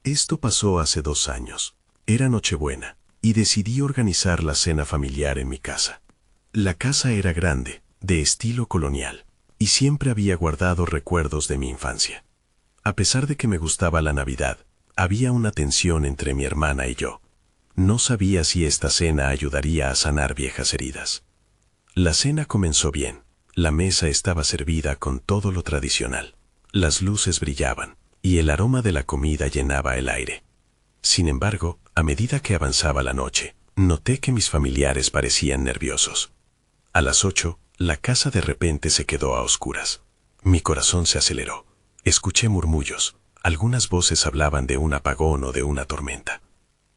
Esto pasó hace 2 años. Era Nochebuena, y decidí organizar la cena familiar en mi casa. La casa era grande, de estilo colonial, y siempre había guardado recuerdos de mi infancia. A pesar de que me gustaba la Navidad, había una tensión entre mi hermana y yo. No sabía si esta cena ayudaría a sanar viejas heridas. La cena comenzó bien. La mesa estaba servida con todo lo tradicional. Las luces brillaban, y el aroma de la comida llenaba el aire. Sin embargo, a medida que avanzaba la noche, noté que mis familiares parecían nerviosos. A las 8, la casa de repente se quedó a oscuras. Mi corazón se aceleró. Escuché murmullos. Algunas voces hablaban de un apagón o de una tormenta.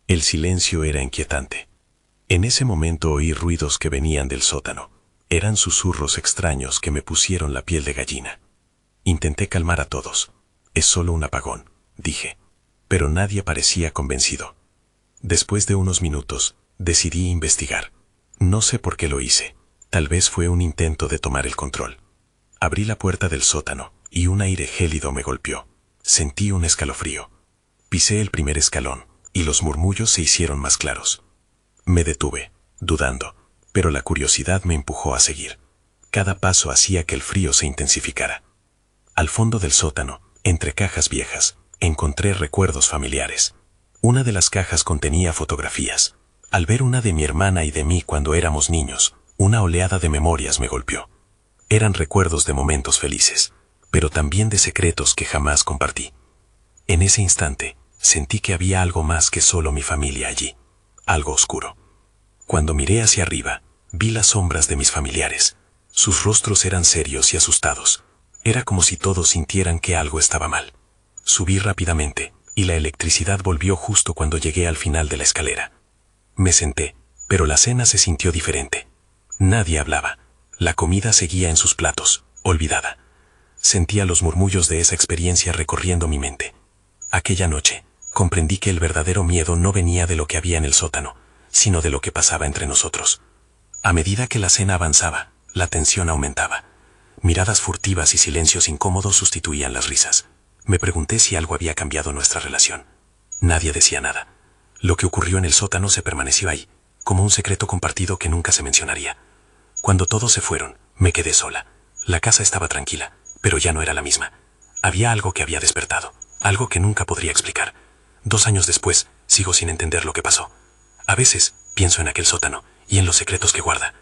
El silencio era inquietante. En ese momento oí ruidos que venían del sótano. Eran susurros extraños que me pusieron la piel de gallina. Intenté calmar a todos. Es solo un apagón, dije. Pero nadie parecía convencido. Después de unos minutos, decidí investigar. No sé por qué lo hice. Tal vez fue un intento de tomar el control. Abrí la puerta del sótano y un aire gélido me golpeó. Sentí un escalofrío. Pisé el primer escalón y los murmullos se hicieron más claros. Me detuve, dudando, pero la curiosidad me empujó a seguir. Cada paso hacía que el frío se intensificara. Al fondo del sótano, entre cajas viejas, encontré recuerdos familiares. Una de las cajas contenía fotografías. Al ver una de mi hermana y de mí cuando éramos niños, una oleada de memorias me golpeó. Eran recuerdos de momentos felices, pero también de secretos que jamás compartí. En ese instante, sentí que había algo más que solo mi familia allí, algo oscuro. Cuando miré hacia arriba, vi las sombras de mis familiares. Sus rostros eran serios y asustados. Era como si todos sintieran que algo estaba mal. Subí rápidamente, y la electricidad volvió justo cuando llegué al final de la escalera. Me senté, pero la cena se sintió diferente. Nadie hablaba. La comida seguía en sus platos, olvidada. Sentía los murmullos de esa experiencia recorriendo mi mente. Aquella noche, comprendí que el verdadero miedo no venía de lo que había en el sótano, sino de lo que pasaba entre nosotros. A medida que la cena avanzaba, la tensión aumentaba. Miradas furtivas y silencios incómodos sustituían las risas. Me pregunté si algo había cambiado nuestra relación. Nadie decía nada. Lo que ocurrió en el sótano se permaneció ahí, como un secreto compartido que nunca se mencionaría. Cuando todos se fueron, me quedé sola. La casa estaba tranquila, pero ya no era la misma. Había algo que había despertado, algo que nunca podría explicar. 2 años después, sigo sin entender lo que pasó. A veces, pienso en aquel sótano y en los secretos que guarda.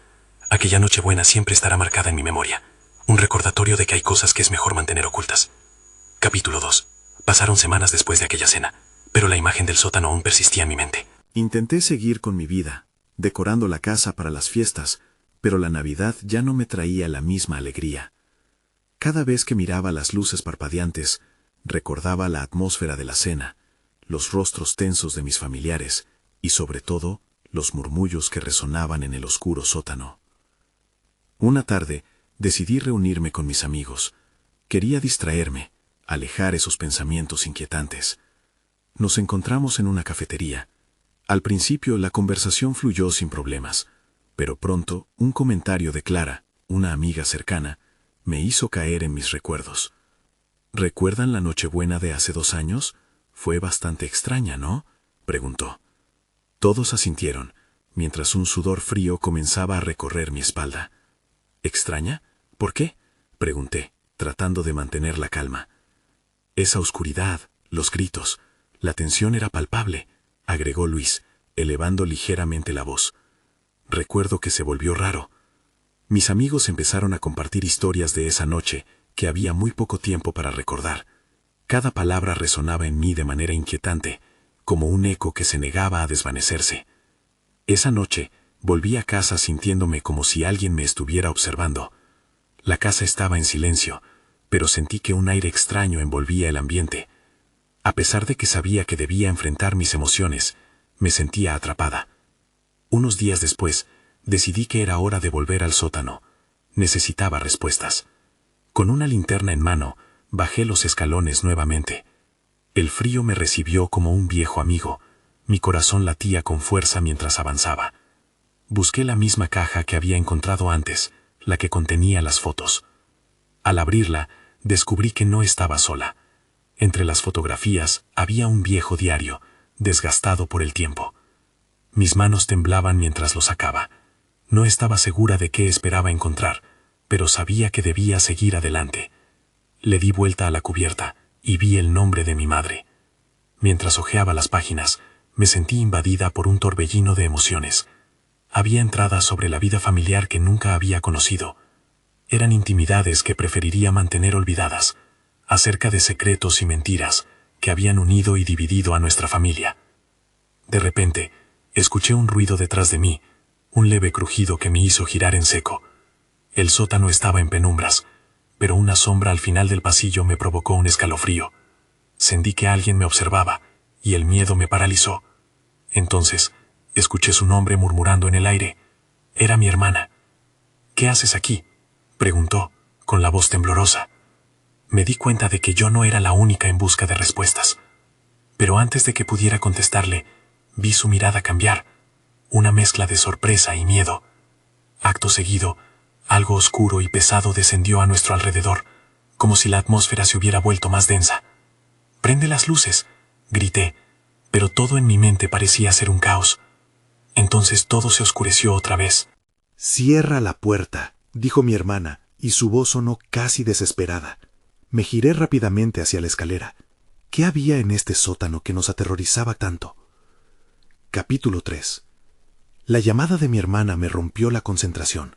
Aquella Nochebuena siempre estará marcada en mi memoria. Un recordatorio de que hay cosas que es mejor mantener ocultas. Capítulo 2. Pasaron semanas después de aquella cena, pero la imagen del sótano aún persistía en mi mente. Intenté seguir con mi vida, decorando la casa para las fiestas, pero la Navidad ya no me traía la misma alegría. Cada vez que miraba las luces parpadeantes, recordaba la atmósfera de la cena, los rostros tensos de mis familiares y, sobre todo, los murmullos que resonaban en el oscuro sótano. Una tarde, decidí reunirme con mis amigos. Quería distraerme, alejar esos pensamientos inquietantes. Nos encontramos en una cafetería. Al principio la conversación fluyó sin problemas, pero pronto un comentario de Clara, una amiga cercana, me hizo caer en mis recuerdos. ¿Recuerdan la Nochebuena de hace 2 años? Fue bastante extraña, ¿no?, preguntó. Todos asintieron, mientras un sudor frío comenzaba a recorrer mi espalda. ¿Extraña? ¿Por qué?, pregunté, tratando de mantener la calma. Esa oscuridad, los gritos, la tensión era palpable, agregó Luis, elevando ligeramente la voz. Recuerdo que se volvió raro. Mis amigos empezaron a compartir historias de esa noche que había muy poco tiempo para recordar. Cada palabra resonaba en mí de manera inquietante, como un eco que se negaba a desvanecerse. Esa noche volví a casa sintiéndome como si alguien me estuviera observando. La casa estaba en silencio, pero sentí que un aire extraño envolvía el ambiente. A pesar de que sabía que debía enfrentar mis emociones, me sentía atrapada. Unos días después, decidí que era hora de volver al sótano. Necesitaba respuestas. Con una linterna en mano, bajé los escalones nuevamente. El frío me recibió como un viejo amigo. Mi corazón latía con fuerza mientras avanzaba. Busqué la misma caja que había encontrado antes, la que contenía las fotos. Al abrirla, descubrí que no estaba sola. Entre las fotografías había un viejo diario, desgastado por el tiempo. Mis manos temblaban mientras lo sacaba. No estaba segura de qué esperaba encontrar, pero sabía que debía seguir adelante. Le di vuelta a la cubierta y vi el nombre de mi madre. Mientras hojeaba las páginas, me sentí invadida por un torbellino de emociones. Había entradas sobre la vida familiar que nunca había conocido. Eran intimidades que preferiría mantener olvidadas, acerca de secretos y mentiras que habían unido y dividido a nuestra familia. De repente, escuché un ruido detrás de mí, un leve crujido que me hizo girar en seco. El sótano estaba en penumbras, pero una sombra al final del pasillo me provocó un escalofrío. Sentí que alguien me observaba, y el miedo me paralizó. Entonces, escuché su nombre murmurando en el aire. Era mi hermana. «¿Qué haces aquí?», preguntó, con la voz temblorosa. Me di cuenta de que yo no era la única en busca de respuestas. Pero antes de que pudiera contestarle, vi su mirada cambiar, una mezcla de sorpresa y miedo. Acto seguido, algo oscuro y pesado descendió a nuestro alrededor, como si la atmósfera se hubiera vuelto más densa. «¡Prende las luces!», grité, pero todo en mi mente parecía ser un caos. Entonces todo se oscureció otra vez. «Cierra la puerta», dijo mi hermana, y su voz sonó casi desesperada. Me giré rápidamente hacia la escalera. ¿Qué había en este sótano que nos aterrorizaba tanto? Capítulo 3. La llamada de mi hermana me rompió la concentración.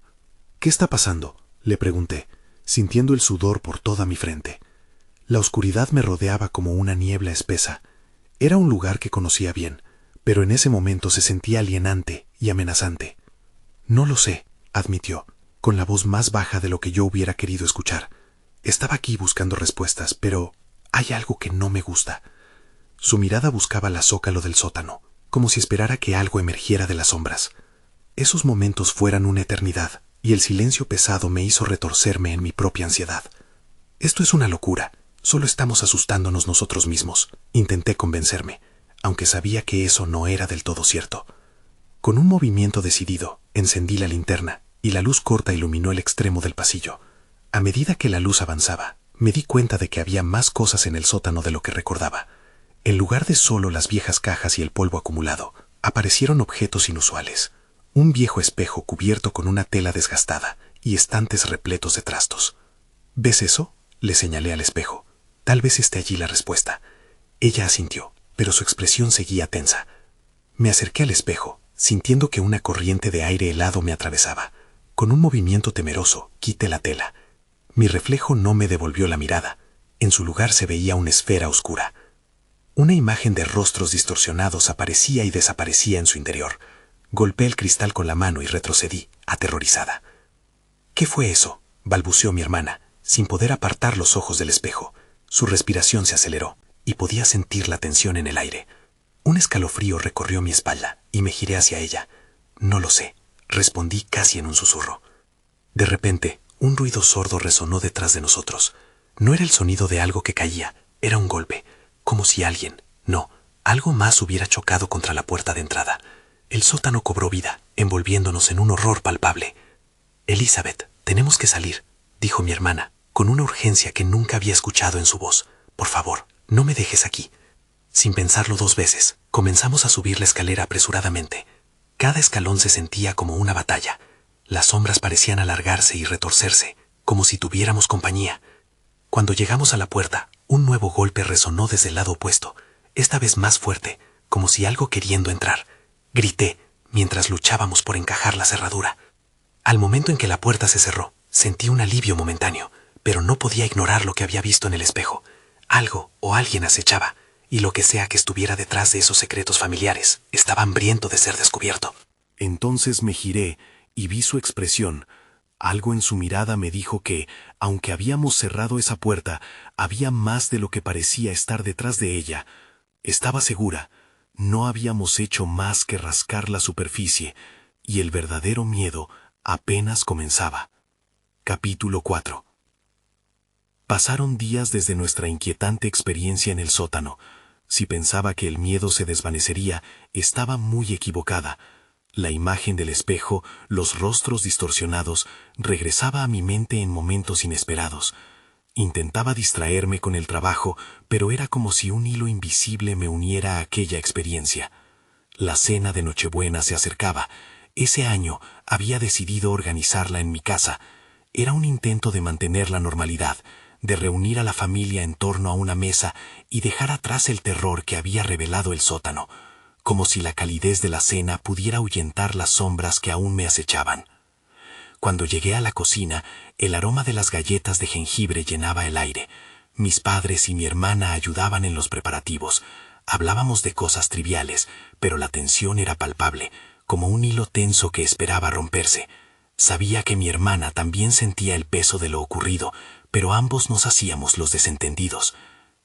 «¿Qué está pasando?», le pregunté, sintiendo el sudor por toda mi frente. La oscuridad me rodeaba como una niebla espesa. Era un lugar que conocía bien, pero en ese momento se sentía alienante y amenazante. «No lo sé», admitió, con la voz más baja de lo que yo hubiera querido escuchar. «Estaba aquí buscando respuestas, pero hay algo que no me gusta». Su mirada buscaba la zócalo del sótano, como si esperara que algo emergiera de las sombras. Esos momentos fueran una eternidad, y el silencio pesado me hizo retorcerme en mi propia ansiedad. «Esto es una locura. Solo estamos asustándonos nosotros mismos», intenté convencerme, aunque sabía que eso no era del todo cierto. Con un movimiento decidido, encendí la linterna, y la luz corta iluminó el extremo del pasillo. A medida que la luz avanzaba, me di cuenta de que había más cosas en el sótano de lo que recordaba. En lugar de solo las viejas cajas y el polvo acumulado, aparecieron objetos inusuales. Un viejo espejo cubierto con una tela desgastada y estantes repletos de trastos. «¿Ves eso?», le señalé al espejo. «Tal vez esté allí la respuesta». Ella asintió, pero su expresión seguía tensa. Me acerqué al espejo, sintiendo que una corriente de aire helado me atravesaba. Con un movimiento temeroso, quité la tela. Mi reflejo no me devolvió la mirada. En su lugar se veía una esfera oscura. Una imagen de rostros distorsionados aparecía y desaparecía en su interior. Golpeé el cristal con la mano y retrocedí, aterrorizada. «¿Qué fue eso?», balbuceó mi hermana, sin poder apartar los ojos del espejo. Su respiración se aceleró, y podía sentir la tensión en el aire. Un escalofrío recorrió mi espalda, y me giré hacia ella. «No lo sé», respondí casi en un susurro. De repente, un ruido sordo resonó detrás de nosotros. No era el sonido de algo que caía, era un golpe, como si alguien, no, algo más hubiera chocado contra la puerta de entrada. El sótano cobró vida, envolviéndonos en un horror palpable. «Elizabeth, tenemos que salir», dijo mi hermana, con una urgencia que nunca había escuchado en su voz. «Por favor, no me dejes aquí». Sin pensarlo 2 veces, comenzamos a subir la escalera apresuradamente. Cada escalón se sentía como una batalla. Las sombras parecían alargarse y retorcerse, como si tuviéramos compañía. Cuando llegamos a la puerta, un nuevo golpe resonó desde el lado opuesto, esta vez más fuerte, como si algo queriendo entrar. Grité, mientras luchábamos por encajar la cerradura. Al momento en que la puerta se cerró, sentí un alivio momentáneo, pero no podía ignorar lo que había visto en el espejo. Algo o alguien acechaba, y lo que sea que estuviera detrás de esos secretos familiares estaba hambriento de ser descubierto. Entonces me giré y vi su expresión. Algo en su mirada me dijo que, aunque habíamos cerrado esa puerta, había más de lo que parecía estar detrás de ella. Estaba segura. No habíamos hecho más que rascar la superficie, y el verdadero miedo apenas comenzaba. Capítulo 4. Pasaron días desde nuestra inquietante experiencia en el sótano. Si pensaba que el miedo se desvanecería, estaba muy equivocada. La imagen del espejo, los rostros distorsionados, regresaba a mi mente en momentos inesperados. Intentaba distraerme con el trabajo, pero era como si un hilo invisible me uniera a aquella experiencia. La cena de Nochebuena se acercaba. Ese año había decidido organizarla en mi casa. Era un intento de mantener la normalidad, de reunir a la familia en torno a una mesa y dejar atrás el terror que había revelado el sótano, como si la calidez de la cena pudiera ahuyentar las sombras que aún me acechaban. Cuando llegué a la cocina, el aroma de las galletas de jengibre llenaba el aire. Mis padres y mi hermana ayudaban en los preparativos. Hablábamos de cosas triviales, pero la tensión era palpable, como un hilo tenso que esperaba romperse. Sabía que mi hermana también sentía el peso de lo ocurrido, pero ambos nos hacíamos los desentendidos.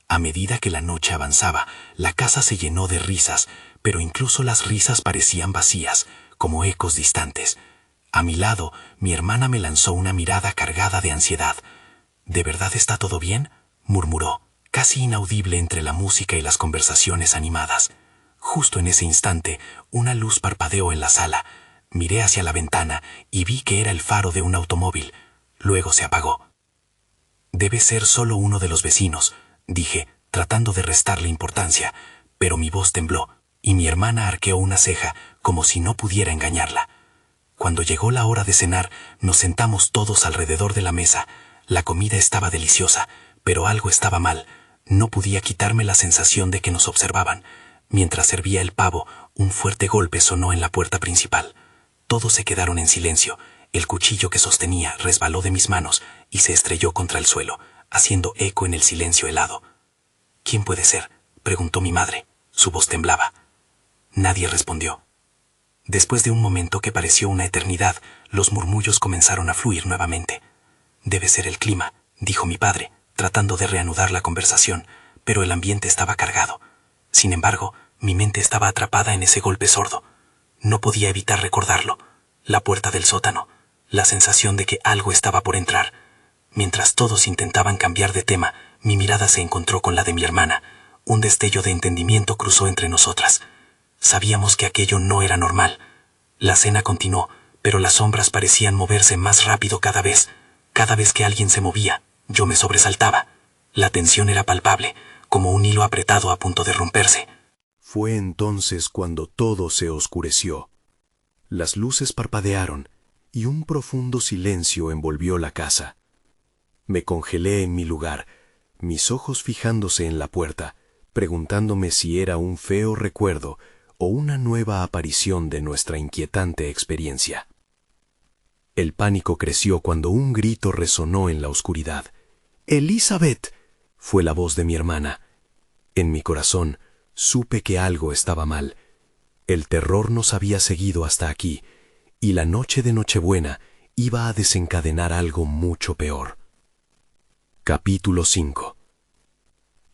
A medida que la noche avanzaba, la casa se llenó de risas, pero incluso las risas parecían vacías, como ecos distantes. A mi lado, mi hermana me lanzó una mirada cargada de ansiedad. ¿De verdad está todo bien?, murmuró, casi inaudible entre la música y las conversaciones animadas. Justo en ese instante, una luz parpadeó en la sala. Miré hacia la ventana y vi que era el faro de un automóvil. Luego se apagó. «Debe ser solo uno de los vecinos», dije, tratando de restarle importancia, pero mi voz tembló y mi hermana arqueó una ceja como si no pudiera engañarla. Cuando llegó la hora de cenar, nos sentamos todos alrededor de la mesa. La comida estaba deliciosa, pero algo estaba mal. No podía quitarme la sensación de que nos observaban. Mientras servía el pavo, un fuerte golpe sonó en la puerta principal. Todos se quedaron en silencio. El cuchillo que sostenía resbaló de mis manos y se estrelló contra el suelo, haciendo eco en el silencio helado. «¿Quién puede ser?», preguntó mi madre. Su voz temblaba. Nadie respondió. Después de un momento que pareció una eternidad, los murmullos comenzaron a fluir nuevamente. «Debe ser el clima», dijo mi padre, tratando de reanudar la conversación, pero el ambiente estaba cargado. Sin embargo, mi mente estaba atrapada en ese golpe sordo. No podía evitar recordarlo. La puerta del sótano, la sensación de que algo estaba por entrar. Mientras todos intentaban cambiar de tema, mi mirada se encontró con la de mi hermana. Un destello de entendimiento cruzó entre nosotras. Sabíamos que aquello no era normal. La cena continuó, pero las sombras parecían moverse más rápido cada vez. Cada vez que alguien se movía, yo me sobresaltaba. La tensión era palpable, como un hilo apretado a punto de romperse. Fue entonces cuando todo se oscureció. Las luces parpadearon y un profundo silencio envolvió la casa. Me congelé en mi lugar, mis ojos fijándose en la puerta, preguntándome si era un feo recuerdo o una nueva aparición de nuestra inquietante experiencia. El pánico creció cuando un grito resonó en la oscuridad. «¡Elizabeth!», fue la voz de mi hermana. En mi corazón supe que algo estaba mal. El terror nos había seguido hasta aquí, y la noche de Nochebuena iba a desencadenar algo mucho peor. Capítulo 5.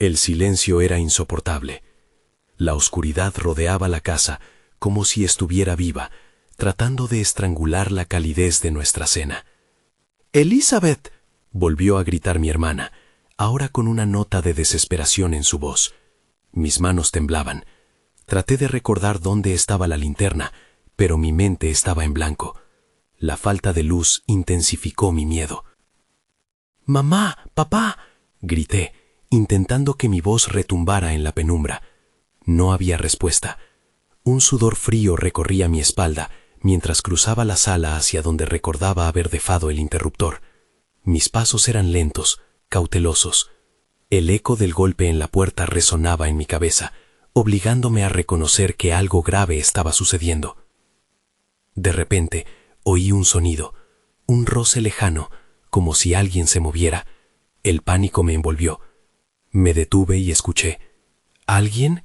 El silencio era insoportable. La oscuridad rodeaba la casa como si estuviera viva, tratando de estrangular la calidez de nuestra cena. «¡Elizabeth!», volvió a gritar mi hermana, ahora con una nota de desesperación en su voz. Mis manos temblaban. Traté de recordar dónde estaba la linterna, pero mi mente estaba en blanco. La falta de luz intensificó mi miedo. «¡Mamá! ¡Papá!», grité, intentando que mi voz retumbara en la penumbra. No había respuesta. Un sudor frío recorría mi espalda mientras cruzaba la sala hacia donde recordaba haber dejado el interruptor. Mis pasos eran lentos, cautelosos. El eco del golpe en la puerta resonaba en mi cabeza, obligándome a reconocer que algo grave estaba sucediendo. De repente, oí un sonido, un roce lejano, como si alguien se moviera. El pánico me envolvió. Me detuve y escuché. «¿Alguien?»,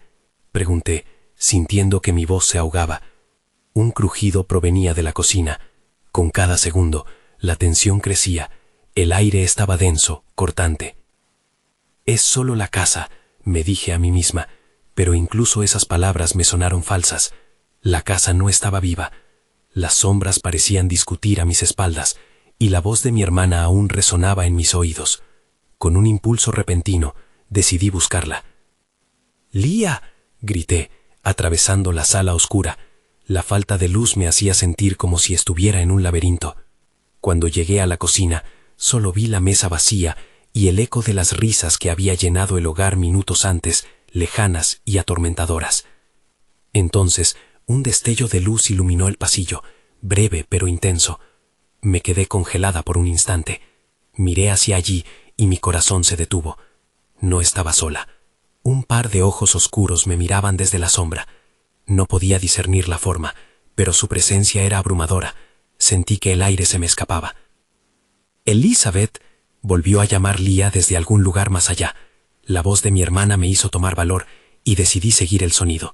pregunté, sintiendo que mi voz se ahogaba. Un crujido provenía de la cocina. Con cada segundo, la tensión crecía. El aire estaba denso, cortante. «Es solo la casa», me dije a mí misma, pero incluso esas palabras me sonaron falsas. La casa no estaba viva. Las sombras parecían discutir a mis espaldas, y la voz de mi hermana aún resonaba en mis oídos. Con un impulso repentino, decidí buscarla. «¡Lía!», grité, atravesando la sala oscura. La falta de luz me hacía sentir como si estuviera en un laberinto. Cuando llegué a la cocina, solo vi la mesa vacía y el eco de las risas que había llenado el hogar minutos antes, lejanas y atormentadoras. Entonces, un destello de luz iluminó el pasillo, breve pero intenso. Me quedé congelada por un instante. Miré hacia allí y mi corazón se detuvo. No estaba sola. Un par de ojos oscuros me miraban desde la sombra. No podía discernir la forma, pero su presencia era abrumadora. Sentí que el aire se me escapaba. «Elizabeth», volvió a llamar Lía desde algún lugar más allá. La voz de mi hermana me hizo tomar valor y decidí seguir el sonido.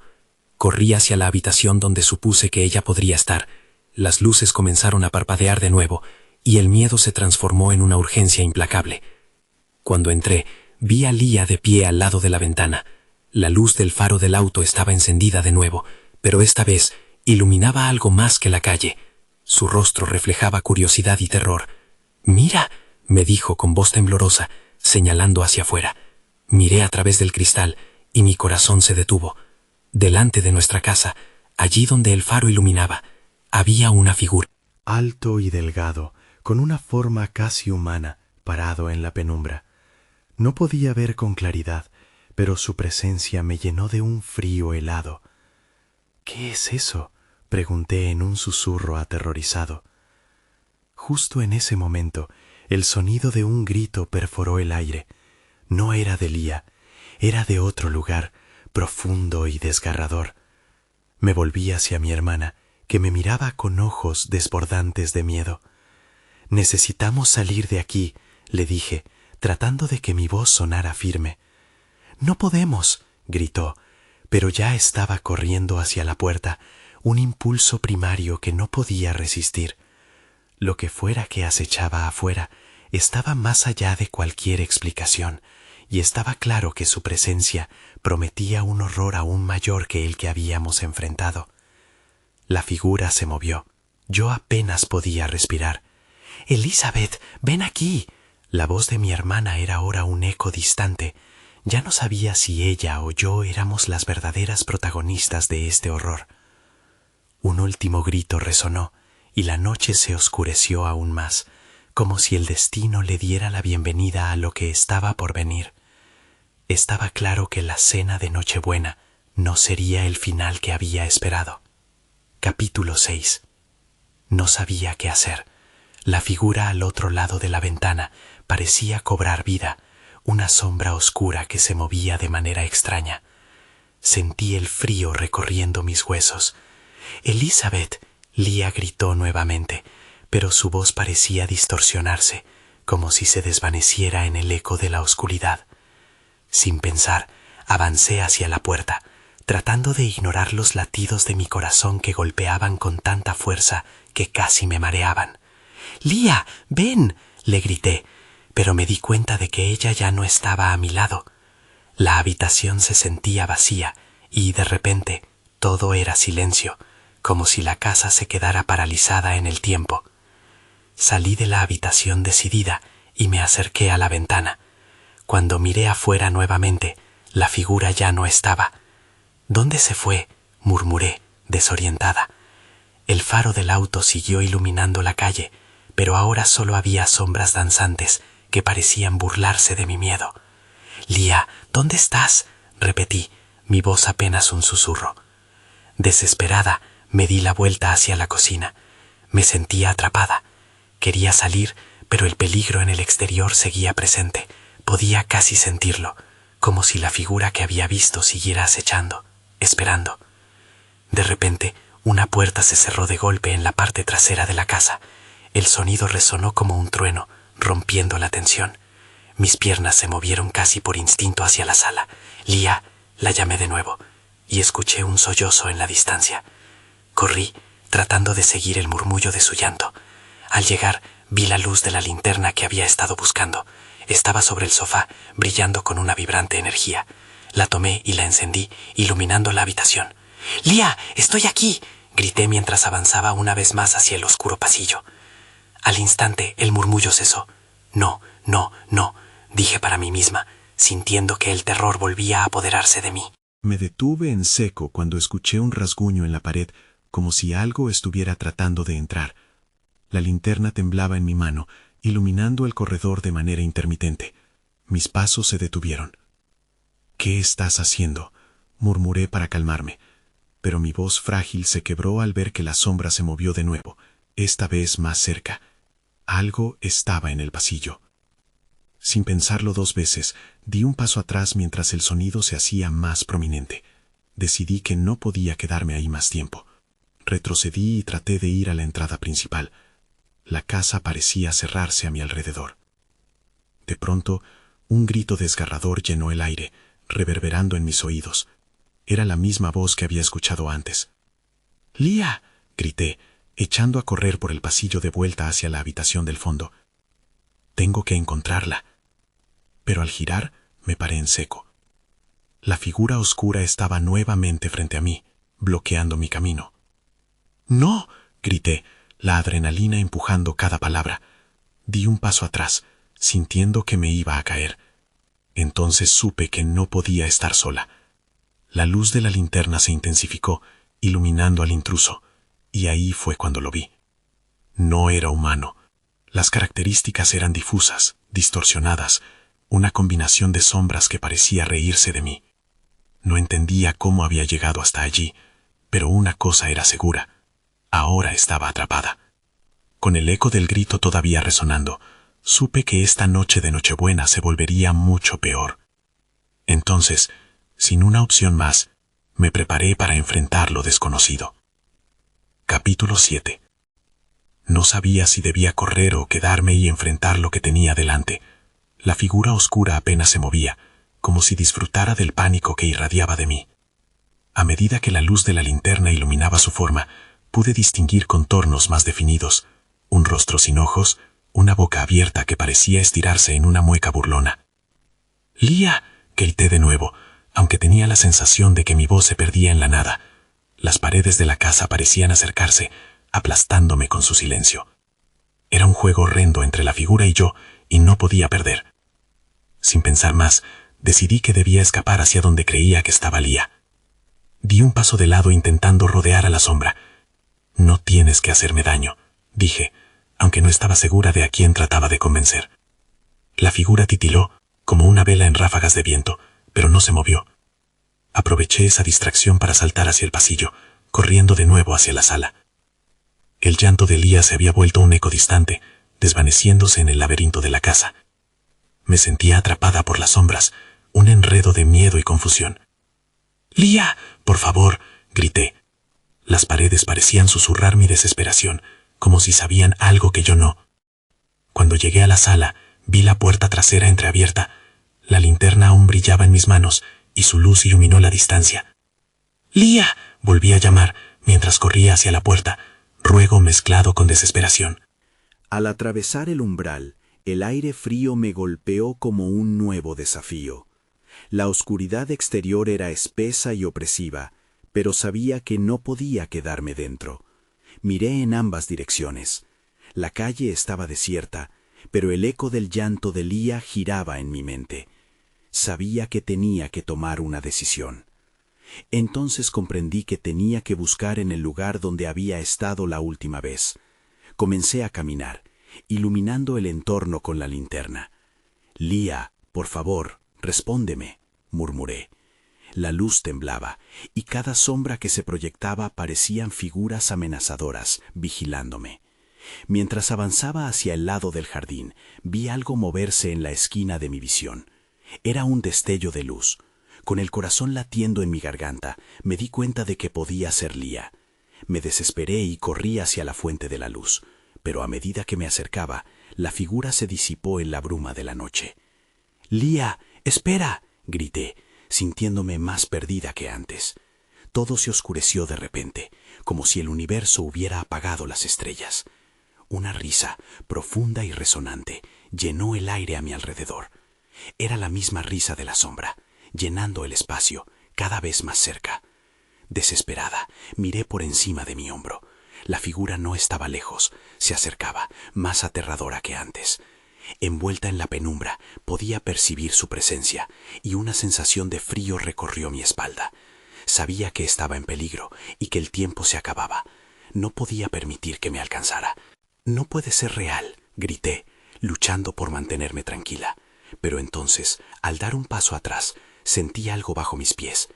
Corrí hacia la habitación donde supuse que ella podría estar. Las luces comenzaron a parpadear de nuevo y el miedo se transformó en una urgencia implacable. Cuando entré, vi a Lía de pie al lado de la ventana. La luz del faro del auto estaba encendida de nuevo, pero esta vez iluminaba algo más que la calle. Su rostro reflejaba curiosidad y terror. «Mira», me dijo con voz temblorosa, señalando hacia afuera. Miré a través del cristal y mi corazón se detuvo. Delante de nuestra casa, allí donde el faro iluminaba, había una figura. Alto y delgado, con una forma casi humana, parado en la penumbra. No podía ver con claridad, pero su presencia me llenó de un frío helado. «¿Qué es eso?», pregunté en un susurro aterrorizado. Justo en ese momento, el sonido de un grito perforó el aire. No era de Lía, era de otro lugar, profundo y desgarrador. Me volví hacia mi hermana, que me miraba con ojos desbordantes de miedo. «Necesitamos salir de aquí», le dije, tratando de que mi voz sonara firme. «No podemos», gritó, pero ya estaba corriendo hacia la puerta, un impulso primario que no podía resistir. Lo que fuera que acechaba afuera estaba más allá de cualquier explicación, y estaba claro que su presencia prometía un horror aún mayor que el que habíamos enfrentado. La figura se movió. Yo apenas podía respirar. «Elizabeth, ven aquí». La voz de mi hermana era ahora un eco distante. Ya no sabía si ella o yo éramos las verdaderas protagonistas de este horror. Un último grito resonó, y la noche se oscureció aún más, como si el destino le diera la bienvenida a lo que estaba por venir. Estaba claro que la cena de Nochebuena no sería el final que había esperado. Capítulo 6. No sabía qué hacer. La figura al otro lado de la ventana parecía cobrar vida, una sombra oscura que se movía de manera extraña. Sentí el frío recorriendo mis huesos. «Elizabeth», Lía gritó nuevamente, pero su voz parecía distorsionarse, como si se desvaneciera en el eco de la oscuridad. Sin pensar, avancé hacia la puerta, tratando de ignorar los latidos de mi corazón que golpeaban con tanta fuerza que casi me mareaban. «Lía, ven», le grité, pero me di cuenta de que ella ya no estaba a mi lado. La habitación se sentía vacía y, de repente, todo era silencio, como si la casa se quedara paralizada en el tiempo. Salí de la habitación decidida y me acerqué a la ventana. Cuando miré afuera nuevamente, la figura ya no estaba. «¿Dónde se fue?», murmuré, desorientada. El faro del auto siguió iluminando la calle, pero ahora solo había sombras danzantes que parecían burlarse de mi miedo. «Lía, ¿dónde estás?», repetí, mi voz apenas un susurro. Desesperada, me di la vuelta hacia la cocina. Me sentía atrapada. Quería salir, pero el peligro en el exterior seguía presente. Podía casi sentirlo, como si la figura que había visto siguiera acechando, esperando. De repente, una puerta se cerró de golpe en la parte trasera de la casa. El sonido resonó como un trueno, rompiendo la tensión. Mis piernas se movieron casi por instinto hacia la sala. «Lía», la llamé de nuevo, y escuché un sollozo en la distancia. Corrí, tratando de seguir el murmullo de su llanto. Al llegar, vi la luz de la linterna que había estado buscando. Estaba sobre el sofá, brillando con una vibrante energía. La tomé y la encendí, iluminando la habitación. «Lía, estoy aquí», grité mientras avanzaba una vez más hacia el oscuro pasillo. Al instante, el murmullo cesó. «No, no, no», dije para mí misma, sintiendo que el terror volvía a apoderarse de mí. Me detuve en seco cuando escuché un rasguño en la pared, como si algo estuviera tratando de entrar. La linterna temblaba en mi mano, iluminando el corredor de manera intermitente. Mis pasos se detuvieron. «¿Qué estás haciendo?», murmuré para calmarme, pero mi voz frágil se quebró al ver que la sombra se movió de nuevo, esta vez más cerca. Algo estaba en el pasillo. Sin pensarlo 2 veces, di un paso atrás mientras el sonido se hacía más prominente. Decidí que no podía quedarme ahí más tiempo. Retrocedí y traté de ir a la entrada principal. La casa parecía cerrarse a mi alrededor. De pronto, un grito desgarrador llenó el aire, reverberando en mis oídos. Era la misma voz que había escuchado antes. «¡Lia!», grité, echando a correr por el pasillo de vuelta hacia la habitación del fondo. «Tengo que encontrarla». Pero al girar, me paré en seco. La figura oscura estaba nuevamente frente a mí, bloqueando mi camino. «¡No!», grité, la adrenalina empujando cada palabra. Di un paso atrás, sintiendo que me iba a caer. Entonces supe que no podía estar sola. La luz de la linterna se intensificó, iluminando al intruso, y ahí fue cuando lo vi. No era humano. Las características eran difusas, distorsionadas, una combinación de sombras que parecía reírse de mí. No entendía cómo había llegado hasta allí, pero una cosa era segura: ahora estaba atrapada. Con el eco del grito todavía resonando, supe que esta noche de Nochebuena se volvería mucho peor. Entonces, sin una opción más, me preparé para enfrentar lo desconocido. Capítulo 7. No sabía si debía correr o quedarme y enfrentar lo que tenía delante. La figura oscura apenas se movía, como si disfrutara del pánico que irradiaba de mí. A medida que la luz de la linterna iluminaba su forma, pude distinguir contornos más definidos, un rostro sin ojos, una boca abierta que parecía estirarse en una mueca burlona. «¡Lia!», grité de nuevo, aunque tenía la sensación de que mi voz se perdía en la nada. Las paredes de la casa parecían acercarse, aplastándome con su silencio. Era un juego horrendo entre la figura y yo, y no podía perder. Sin pensar más, decidí que debía escapar hacia donde creía que estaba Lia. Di un paso de lado intentando rodear a la sombra. «No tienes que hacerme daño», dije, aunque no estaba segura de a quién trataba de convencer. La figura titiló, como una vela en ráfagas de viento, pero no se movió. Aproveché esa distracción para saltar hacia el pasillo, corriendo de nuevo hacia la sala. El llanto de Lia se había vuelto un eco distante, desvaneciéndose en el laberinto de la casa. Me sentía atrapada por las sombras, un enredo de miedo y confusión. «¡Lia, por favor!», grité. Las paredes parecían susurrar mi desesperación, como si sabían algo que yo no. Cuando llegué a la sala, vi la puerta trasera entreabierta. La linterna aún brillaba en mis manos, y su luz iluminó la distancia. «¡Lia!», volví a llamar, mientras corría hacia la puerta, ruego mezclado con desesperación. Al atravesar el umbral, el aire frío me golpeó como un nuevo desafío. La oscuridad exterior era espesa y opresiva, pero sabía que no podía quedarme dentro. Miré en ambas direcciones. La calle estaba desierta, pero el eco del llanto de Lia giraba en mi mente. Sabía que tenía que tomar una decisión. Entonces comprendí que tenía que buscar en el lugar donde había estado la última vez. Comencé a caminar, iluminando el entorno con la linterna. «Lia, por favor, respóndeme», murmuré. La luz temblaba, y cada sombra que se proyectaba parecían figuras amenazadoras, vigilándome. Mientras avanzaba hacia el lado del jardín, vi algo moverse en la esquina de mi visión. Era un destello de luz. Con el corazón latiendo en mi garganta, me di cuenta de que podía ser Lia. Me desesperé y corrí hacia la fuente de la luz, pero a medida que me acercaba, la figura se disipó en la bruma de la noche. «¡Lia, espera!», grité, sintiéndome más perdida que antes. Todo se oscureció de repente, como si el universo hubiera apagado las estrellas. Una risa, profunda y resonante, llenó el aire a mi alrededor. Era la misma risa de la sombra, llenando el espacio, cada vez más cerca. Desesperada, miré por encima de mi hombro. La figura no estaba lejos, se acercaba, más aterradora que antes. Envuelta en la penumbra, podía percibir su presencia, y una sensación de frío recorrió mi espalda. Sabía que estaba en peligro y que el tiempo se acababa. No podía permitir que me alcanzara. «No puede ser real», grité, luchando por mantenerme tranquila. Pero entonces, al dar un paso atrás, sentí algo bajo mis pies.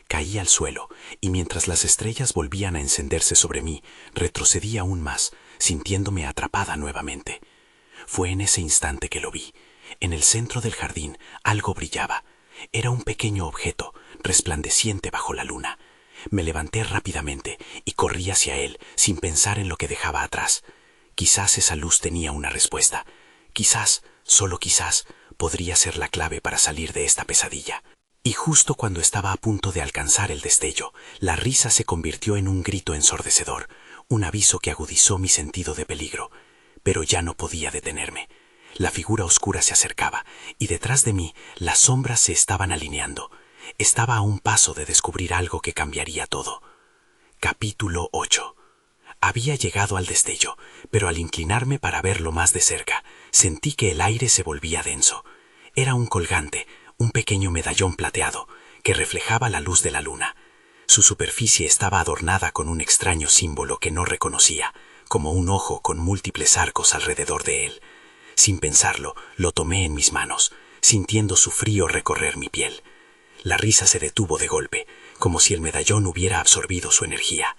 Caí al suelo, y mientras las estrellas volvían a encenderse sobre mí, retrocedí aún más, sintiéndome atrapada nuevamente. Fue en ese instante que lo vi. En el centro del jardín algo brillaba. Era un pequeño objeto, resplandeciente bajo la luna. Me levanté rápidamente y corrí hacia él, sin pensar en lo que dejaba atrás. Quizás esa luz tenía una respuesta. Quizás, solo quizás, podría ser la clave para salir de esta pesadilla. Y justo cuando estaba a punto de alcanzar el destello, la risa se convirtió en un grito ensordecedor, un aviso que agudizó mi sentido de peligro. Pero ya no podía detenerme. La figura oscura se acercaba, y detrás de mí las sombras se estaban alineando. Estaba a un paso de descubrir algo que cambiaría todo. Capítulo 8. Había llegado al destello, pero al inclinarme para verlo más de cerca, sentí que el aire se volvía denso. Era un colgante, un pequeño medallón plateado, que reflejaba la luz de la luna. Su superficie estaba adornada con un extraño símbolo que no reconocía, como un ojo con múltiples arcos alrededor de él. Sin pensarlo, lo tomé en mis manos, sintiendo su frío recorrer mi piel. La risa se detuvo de golpe, como si el medallón hubiera absorbido su energía.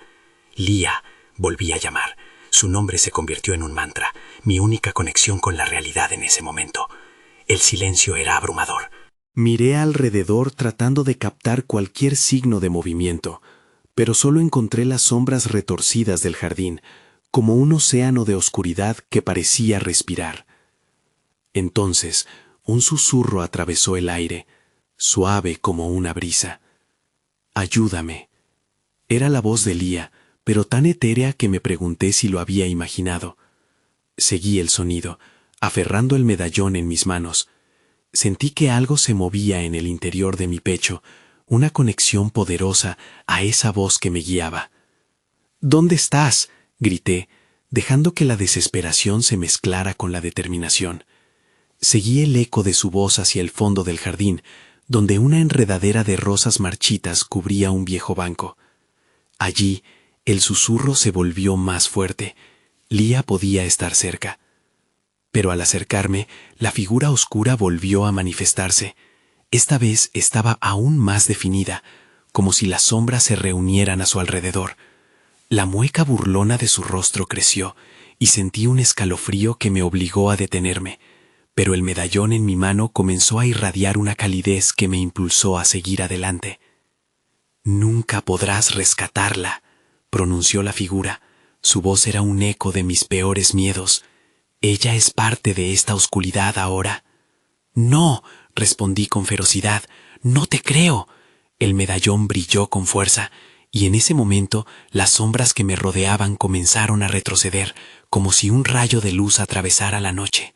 Lía, volví a llamar. Su nombre se convirtió en un mantra, mi única conexión con la realidad en ese momento. El silencio era abrumador. Miré alrededor tratando de captar cualquier signo de movimiento, pero solo encontré las sombras retorcidas del jardín, como un océano de oscuridad que parecía respirar. Entonces, un susurro atravesó el aire, suave como una brisa. «Ayúdame». Era la voz de Lía, pero tan etérea que me pregunté si lo había imaginado. Seguí el sonido, aferrando el medallón en mis manos. Sentí que algo se movía en el interior de mi pecho, una conexión poderosa a esa voz que me guiaba. «¿Dónde estás?», grité, dejando que la desesperación se mezclara con la determinación. Seguí el eco de su voz hacia el fondo del jardín, donde una enredadera de rosas marchitas cubría un viejo banco. Allí, el susurro se volvió más fuerte. Lía podía estar cerca. Pero al acercarme, la figura oscura volvió a manifestarse. Esta vez estaba aún más definida, como si las sombras se reunieran a su alrededor. La mueca burlona de su rostro creció, y sentí un escalofrío que me obligó a detenerme, pero el medallón en mi mano comenzó a irradiar una calidez que me impulsó a seguir adelante. «Nunca podrás rescatarla», pronunció la figura. Su voz era un eco de mis peores miedos. «Ella es parte de esta oscuridad ahora». «No», respondí con ferocidad, «no te creo». El medallón brilló con fuerza, y en ese momento las sombras que me rodeaban comenzaron a retroceder, como si un rayo de luz atravesara la noche.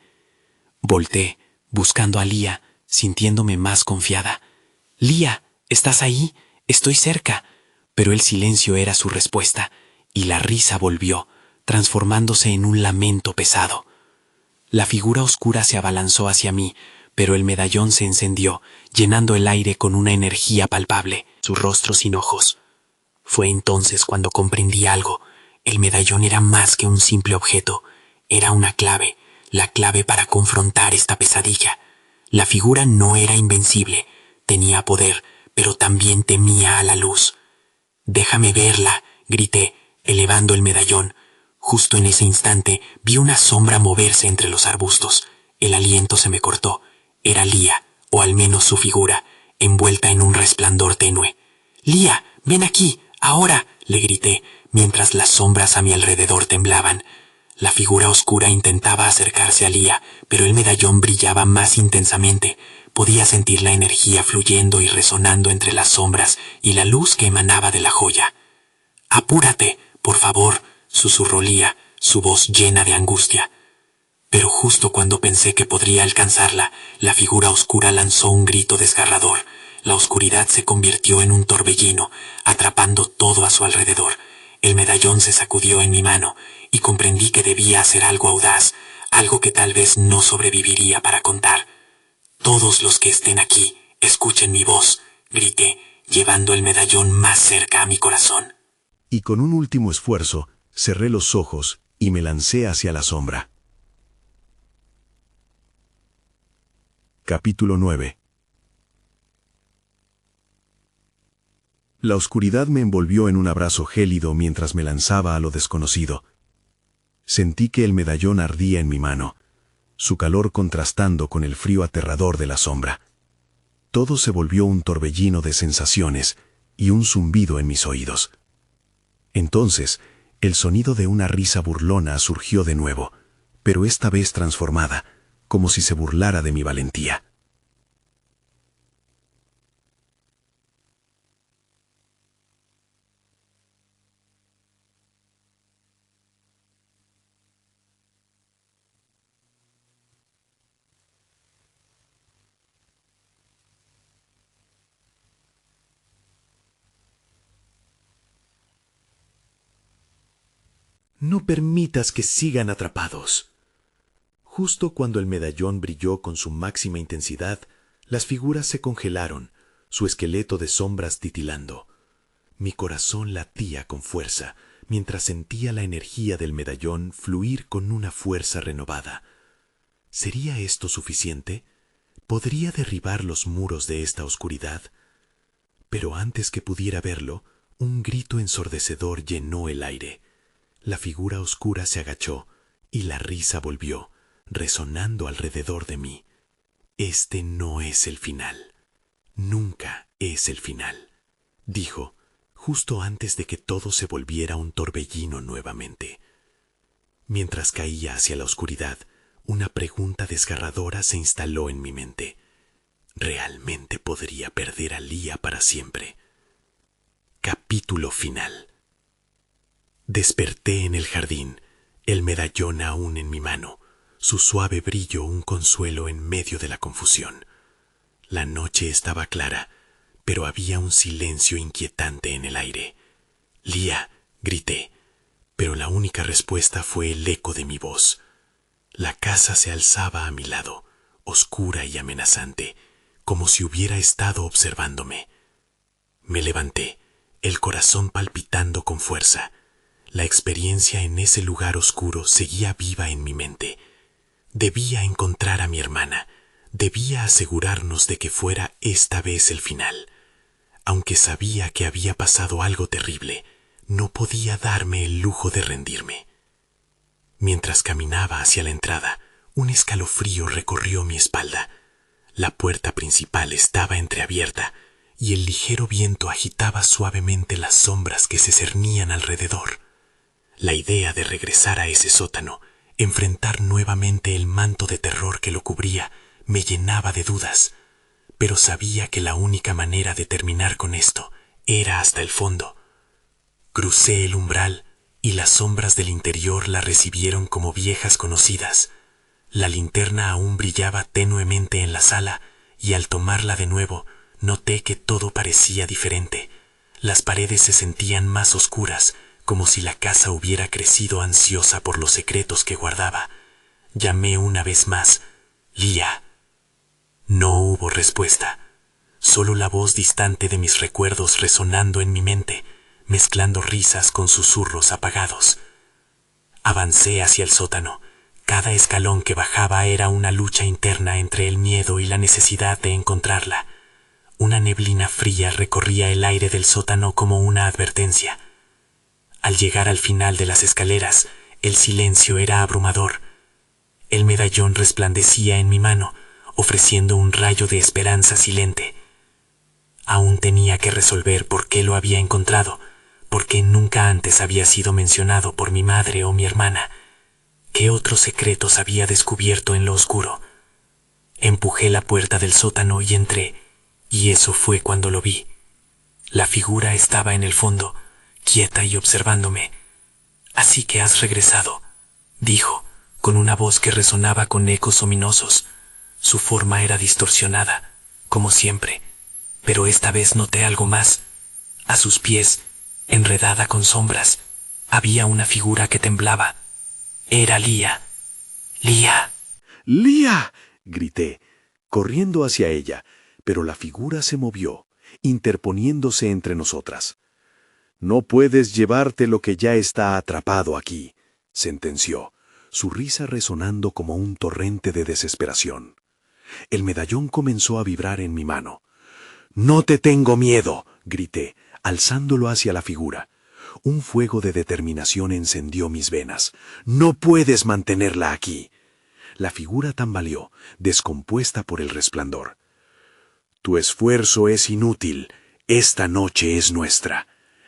Volté, buscando a Lía, sintiéndome más confiada. «Lía, ¿estás ahí? Estoy cerca». Pero el silencio era su respuesta, y la risa volvió, transformándose en un lamento pesado. La figura oscura se abalanzó hacia mí, pero el medallón se encendió, llenando el aire con una energía palpable, su rostro sin ojos. Fue entonces cuando comprendí algo. El medallón era más que un simple objeto. Era una clave, la clave para confrontar esta pesadilla. La figura no era invencible, tenía poder, pero también temía a la luz. «Déjame verla», grité, elevando el medallón. Justo en ese instante vi una sombra moverse entre los arbustos. El aliento se me cortó. Era Lía, o al menos su figura, envuelta en un resplandor tenue. «Lía, ven aquí, ahora», le grité, mientras las sombras a mi alrededor temblaban. La figura oscura intentaba acercarse a Lía, pero el medallón brillaba más intensamente. Podía sentir la energía fluyendo y resonando entre las sombras y la luz que emanaba de la joya. «Apúrate, por favor», susurró Lía, su voz llena de angustia. Pero justo cuando pensé que podría alcanzarla, la figura oscura lanzó un grito desgarrador. La oscuridad se convirtió en un torbellino, atrapando todo a su alrededor. El medallón se sacudió en mi mano, y comprendí que debía hacer algo audaz, algo que tal vez no sobreviviría para contar. «Todos los que estén aquí, escuchen mi voz», grité, llevando el medallón más cerca a mi corazón. Y con un último esfuerzo, cerré los ojos y me lancé hacia la sombra. Capítulo 9. La oscuridad me envolvió en un abrazo gélido mientras me lanzaba a lo desconocido. Sentí que el medallón ardía en mi mano, su calor contrastando con el frío aterrador de la sombra. Todo se volvió un torbellino de sensaciones y un zumbido en mis oídos. Entonces, el sonido de una risa burlona surgió de nuevo, pero esta vez transformada, como si se burlara de mi valentía. No permitas que sigan atrapados. Justo cuando el medallón brilló con su máxima intensidad, las figuras se congelaron, su esqueleto de sombras titilando. Mi corazón latía con fuerza, mientras sentía la energía del medallón fluir con una fuerza renovada. ¿Sería esto suficiente? ¿Podría derribar los muros de esta oscuridad? Pero antes que pudiera verlo, un grito ensordecedor llenó el aire. La figura oscura se agachó y la risa volvió, resonando alrededor de mí. Este no es el final. Nunca es el final, dijo, justo antes de que todo se volviera un torbellino nuevamente. Mientras caía hacia la oscuridad, una pregunta desgarradora se instaló en mi mente. ¿Realmente podría perder a Lía para siempre? Capítulo final. Desperté en el jardín, el medallón aún en mi mano, su suave brillo un consuelo en medio de la confusión. La noche estaba clara, pero había un silencio inquietante en el aire. «Lía», grité, pero la única respuesta fue el eco de mi voz. La casa se alzaba a mi lado, oscura y amenazante, como si hubiera estado observándome. Me levanté, el corazón palpitando con fuerza. La experiencia en ese lugar oscuro seguía viva en mi mente. Debía encontrar a mi hermana, debía asegurarnos de que fuera esta vez el final. Aunque sabía que había pasado algo terrible, no podía darme el lujo de rendirme. Mientras caminaba hacia la entrada, un escalofrío recorrió mi espalda. La puerta principal estaba entreabierta y el ligero viento agitaba suavemente las sombras que se cernían alrededor. La idea de regresar a ese sótano, enfrentar nuevamente el manto de terror que lo cubría, me llenaba de dudas, pero sabía que la única manera de terminar con esto era hasta el fondo. Crucé el umbral y las sombras del interior la recibieron como viejas conocidas. La linterna aún brillaba tenuemente en la sala y al tomarla de nuevo noté que todo parecía diferente. Las paredes se sentían más oscuras, como si la casa hubiera crecido ansiosa por los secretos que guardaba. Llamé una vez más, «Lía». No hubo respuesta, solo la voz distante de mis recuerdos resonando en mi mente, mezclando risas con susurros apagados. Avancé hacia el sótano. Cada escalón que bajaba era una lucha interna entre el miedo y la necesidad de encontrarla. Una neblina fría recorría el aire del sótano como una advertencia. Al llegar al final de las escaleras, el silencio era abrumador. El medallón resplandecía en mi mano, ofreciendo un rayo de esperanza silente. Aún tenía que resolver por qué lo había encontrado, por qué nunca antes había sido mencionado por mi madre o mi hermana. ¿Qué otros secretos había descubierto en lo oscuro? Empujé la puerta del sótano y entré, y eso fue cuando lo vi. La figura estaba en el fondo, quieta y observándome. «Así que has regresado», dijo, con una voz que resonaba con ecos ominosos. Su forma era distorsionada, como siempre, pero esta vez noté algo más. A sus pies, enredada con sombras, había una figura que temblaba. Era Lía. «¡Lía!». «¡Lía!», grité, corriendo hacia ella, pero la figura se movió, interponiéndose entre nosotras. «No puedes llevarte lo que ya está atrapado aquí», sentenció, su risa resonando como un torrente de desesperación. El medallón comenzó a vibrar en mi mano. «¡No te tengo miedo!», grité, alzándolo hacia la figura. Un fuego de determinación encendió mis venas. «¡No puedes mantenerla aquí!». La figura tambaleó, descompuesta por el resplandor. «Tu esfuerzo es inútil. Esta noche es nuestra».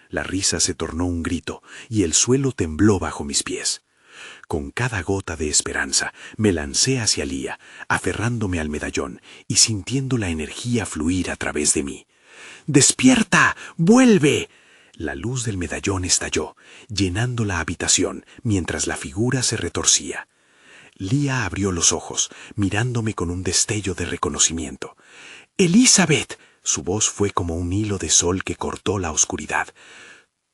La risa se tornó un grito y el suelo tembló bajo mis pies. Con cada gota de esperanza me lancé hacia Lía, aferrándome al medallón y sintiendo la energía fluir a través de mí. «¡Despierta! ¡Vuelve!». La luz del medallón estalló, llenando la habitación mientras la figura se retorcía. Lía abrió los ojos, mirándome con un destello de reconocimiento. «¡Elizabeth!». Su voz fue como un hilo de sol que cortó la oscuridad.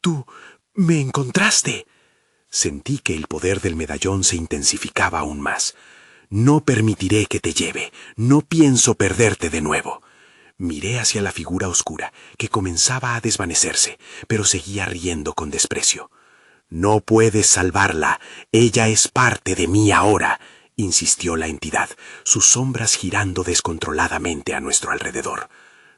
«¡Tú me encontraste!». Sentí que el poder del medallón se intensificaba aún más. «No permitiré que te lleve. No pienso perderte de nuevo». Miré hacia la figura oscura, que comenzaba a desvanecerse, pero seguía riendo con desprecio. «No puedes salvarla. Ella es parte de mí ahora», insistió la entidad, sus sombras girando descontroladamente a nuestro alrededor.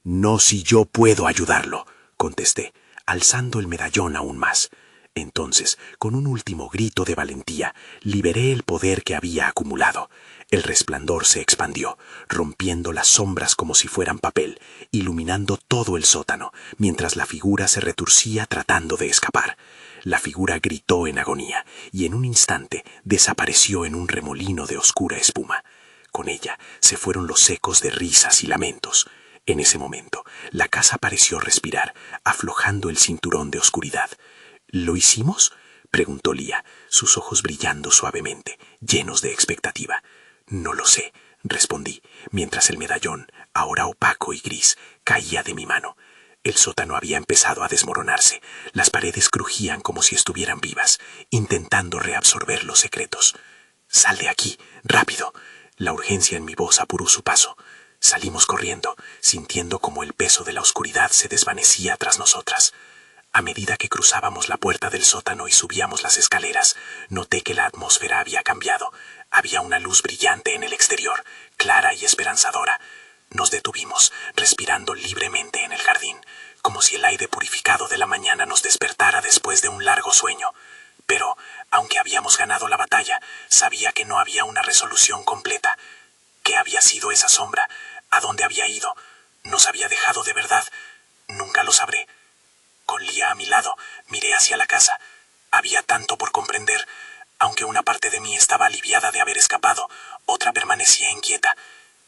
«No si yo puedo ayudarlo», contesté, alzando el medallón aún más. Entonces, con un último grito de valentía, liberé el poder que había acumulado. El resplandor se expandió, rompiendo las sombras como si fueran papel, iluminando todo el sótano, mientras la figura se retorcía tratando de escapar. La figura gritó en agonía, y en un instante desapareció en un remolino de oscura espuma. Con ella se fueron los ecos de risas y lamentos. En ese momento, la casa pareció respirar, aflojando el cinturón de oscuridad. «¿Lo hicimos?», preguntó Lía, sus ojos brillando suavemente, llenos de expectativa. «No lo sé», respondí, mientras el medallón, ahora opaco y gris, caía de mi mano. El sótano había empezado a desmoronarse. Las paredes crujían como si estuvieran vivas, intentando reabsorber los secretos. «Sal de aquí, rápido». La urgencia en mi voz apuró su paso. Salimos corriendo, sintiendo como el peso de la oscuridad se desvanecía tras nosotras. A medida que cruzábamos la puerta del sótano y subíamos las escaleras, noté que la atmósfera había cambiado. Había una luz brillante en el exterior, clara y esperanzadora. Nos detuvimos, respirando libremente en el jardín, como si el aire purificado de la mañana nos despertara después de un largo sueño. Pero, aunque habíamos ganado la batalla, sabía que no había una resolución completa. ¿Qué había sido esa sombra? ¿A dónde había ido? ¿Nos había dejado de verdad? Nunca lo sabré. Con Lía a mi lado, miré hacia la casa. Había tanto por comprender. Aunque una parte de mí estaba aliviada de haber escapado, otra permanecía inquieta.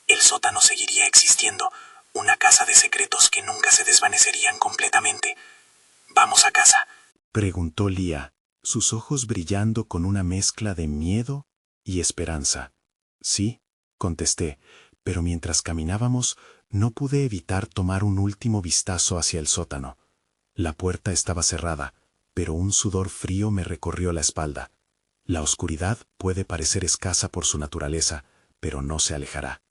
El sótano seguiría existiendo, una casa de secretos que nunca se desvanecerían completamente. «¿Vamos a casa?», preguntó Lía, sus ojos brillando con una mezcla de miedo y esperanza. «Sí», contesté, pero mientras caminábamos no pude evitar tomar un último vistazo hacia el sótano. La puerta estaba cerrada, pero un sudor frío me recorrió la espalda. La oscuridad puede parecer escasa por su naturaleza, pero no se alejará.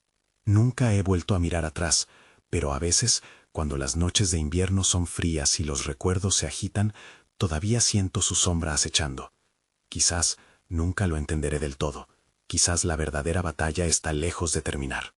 Nunca he vuelto a mirar atrás, pero a veces, cuando las noches de invierno son frías y los recuerdos se agitan, todavía siento su sombra acechando. Quizás nunca lo entenderé del todo. Quizás la verdadera batalla está lejos de terminar.